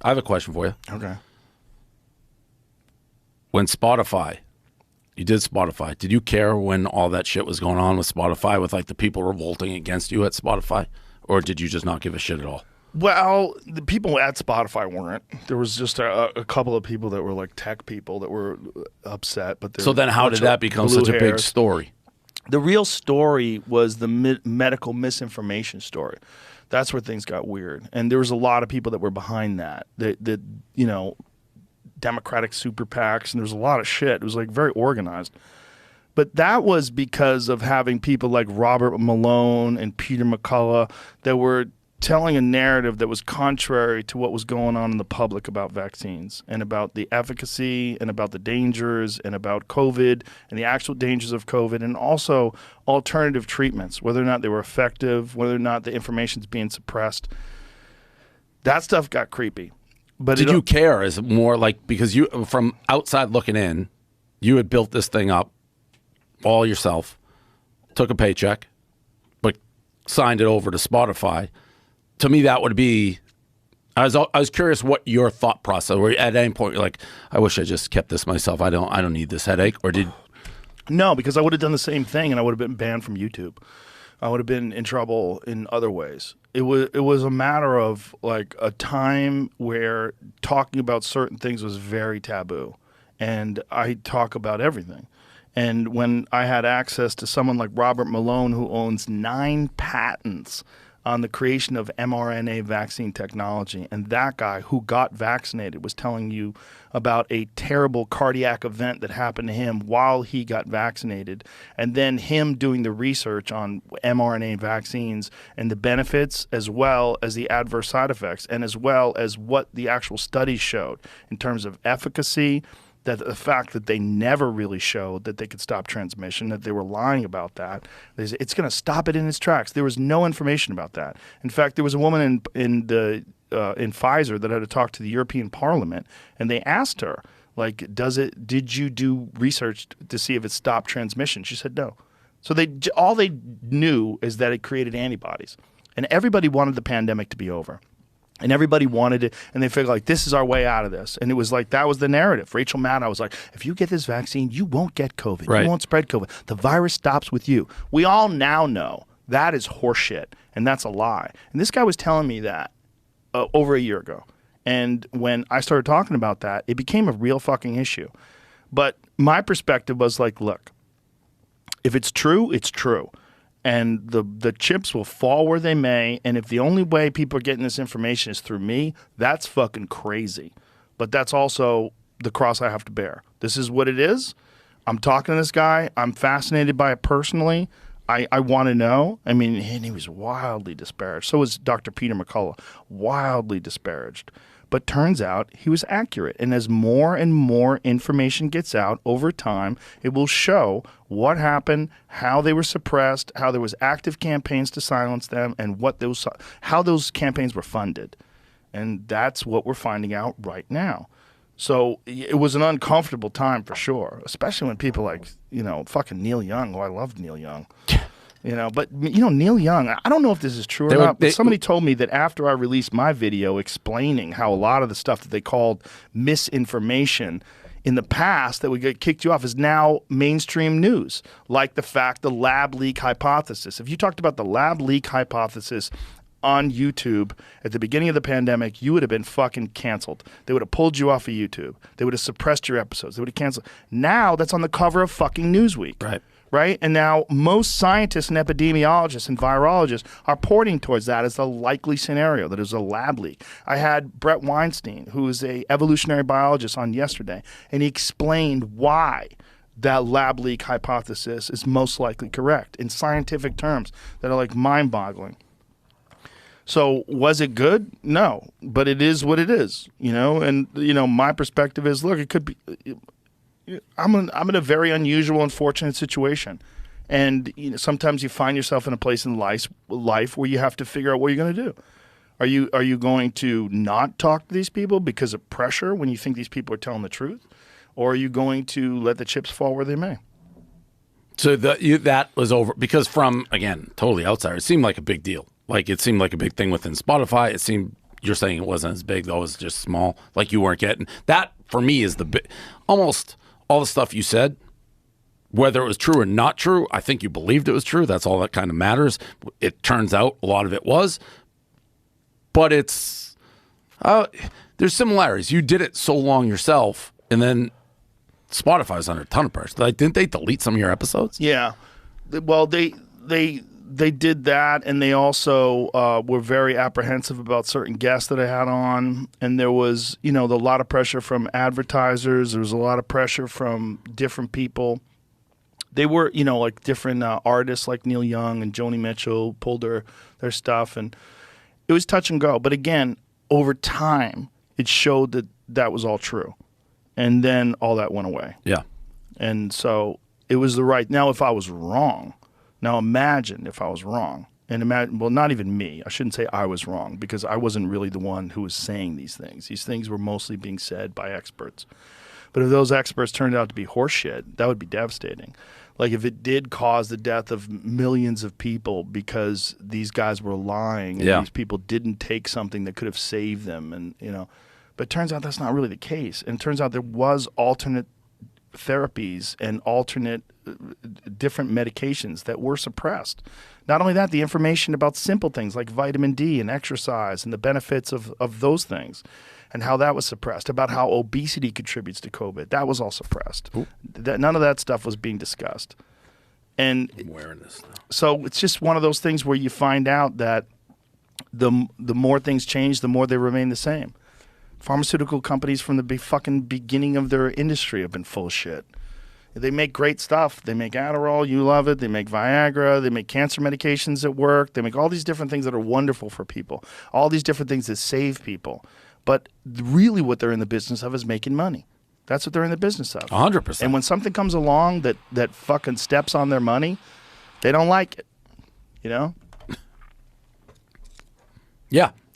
I have a question for you. Okay. When Spotify, you did Spotify, did you care when all that shit was going on with Spotify, with like the people revolting against you at Spotify? Or did you just not give a shit at all? Well, the people at Spotify weren't. There was just a couple of people that were like tech people that were upset. But so then how did that become such a big story? The real story was the medical misinformation story. That's where things got weird. And there was a lot of people that were behind that. That you know, Democratic super PACs, and there was a lot of shit. It was like very organized. But that was because of having people like Robert Malone and Peter McCullough that were telling a narrative that was contrary to what was going on in the public about vaccines and about the efficacy and about the dangers and about COVID and the actual dangers of COVID, and also alternative treatments, whether or not they were effective, whether or not the information's being suppressed. That stuff got creepy. But did you care? Is it more like, because you, from outside looking in, you had built this thing up all yourself, took a paycheck, but signed it over to Spotify. To me, that would be, I was curious what your thought process, were at any point you're like, I wish I just kept this myself. I don't need this headache. Or did? No, because I would have done the same thing and I would have been banned from YouTube. I would have been in trouble in other ways. It was a matter of like a time where talking about certain things was very taboo. And I talk about everything. And when I had access to someone like Robert Malone, who owns 9 patents on the creation of mRNA vaccine technology, and that guy who got vaccinated was telling you about a terrible cardiac event that happened to him while he got vaccinated, and then him doing the research on mRNA vaccines and the benefits as well as the adverse side effects, and as well as what the actual studies showed in terms of efficacy, that the fact that they never really showed that they could stop transmission, that they were lying about that. It's going to stop it in its tracks. There was no information about that. In fact, there was a woman in Pfizer that had to talk to the European Parliament, and they asked her, like, did you do research to see if it stopped transmission? She said no. So all they knew is that it created antibodies, and everybody wanted the pandemic to be over. And everybody wanted it, and they figured, like, this is our way out of this. And it was like, that was the narrative. Rachel Maddow was like, if you get this vaccine, you won't get COVID. Right. You won't spread COVID. The virus stops with you. We all now know that is horseshit, and that's a lie. And this guy was telling me that over a year ago. And when I started talking about that, it became a real fucking issue. But my perspective was like, look, if it's true, it's true. And the chips will fall where they may. And if the only way people are getting this information is through me, that's fucking crazy. But that's also the cross I have to bear. This is what it is. I'm talking to this guy. I'm fascinated by it personally. I want to know. I mean, and he was wildly disparaged. So was Dr. Peter McCullough, wildly disparaged. But turns out he was accurate. And as more and more information gets out over time, it will show what happened, how they were suppressed, how there was active campaigns to silence them, and how those campaigns were funded. And that's what we're finding out right now. So it was an uncomfortable time for sure, especially when people like, fucking Neil Young, who I loved Neil Young. But Neil Young, I don't know if this is true or not, but somebody told me that after I released my video explaining how a lot of the stuff that they called misinformation in the past that would get kicked you off is now mainstream news, like the lab leak hypothesis. If you talked about the lab leak hypothesis on YouTube at the beginning of the pandemic, you would have been fucking canceled. They would have pulled you off of YouTube. They would have suppressed your episodes. They would have canceled. Now that's on the cover of fucking Newsweek. Right? And now most scientists and epidemiologists and virologists are pointing towards that as the likely scenario, that is a lab leak. I had Brett Weinstein, who is a evolutionary biologist, on yesterday, and he explained why that lab leak hypothesis is most likely correct in scientific terms that are like mind-boggling. So was it good? No, but it is what it is, and my perspective is, look, it could be. I'm in a very unusual and fortunate situation, and sometimes you find yourself in a place in life where you have to figure out what you're going to do. Are you going to not talk to these people because of pressure when you think these people are telling the truth, or are you going to let the chips fall where they may? So that was over because from, again, totally outsider, it seemed like a big deal. Like it seemed like a big thing within Spotify. It seemed you're saying it wasn't as big, though. It was just small. Like you weren't getting that. For me, is the almost all the stuff you said, whether it was true or not true. I think you believed it was true. That's all that kind of matters. It turns out a lot of it was, but it's there's similarities. You did it so long yourself, and then Spotify's under a ton of pressure. Like, didn't they delete some of your episodes? Yeah. Well, they did that, and they also were very apprehensive about certain guests that I had on. And there was, a lot of pressure from advertisers. There was a lot of pressure from different people. They were, like different artists like Neil Young and Joni Mitchell pulled their stuff. And it was touch and go. But again, over time, it showed that that was all true. And then all that went away. Yeah. And so it was the right. Now, if I was wrong, now imagine if I was wrong. And imagine, well, not even me. I shouldn't say I was wrong because I wasn't really the one who was saying these things. These things were mostly being said by experts. But if those experts turned out to be horseshit, that would be devastating. Like if it did cause the death of millions of people because these guys were lying and these people didn't take something that could have saved them, and but it turns out that's not really the case. And it turns out there was alternate therapies and alternate different medications that were suppressed. Not only that, the information about simple things like vitamin D and exercise and the benefits of those things and how that was suppressed, about how obesity contributes to COVID, that was all suppressed. None of that stuff was being discussed. And I'm wearing this now. So it's just one of those things where you find out that the more things change, the more they remain the same. Pharmaceutical companies from the fucking beginning of their industry have been full of shit. They make great stuff. They make Adderall, you love it. They make Viagra. They make cancer medications that work. They make all these different things that are wonderful for people. All these different things that save people. But really what they're in the business of is making money. That's what they're in the business of. 100%. And when something comes along that fucking steps on their money, they don't like it. Yeah.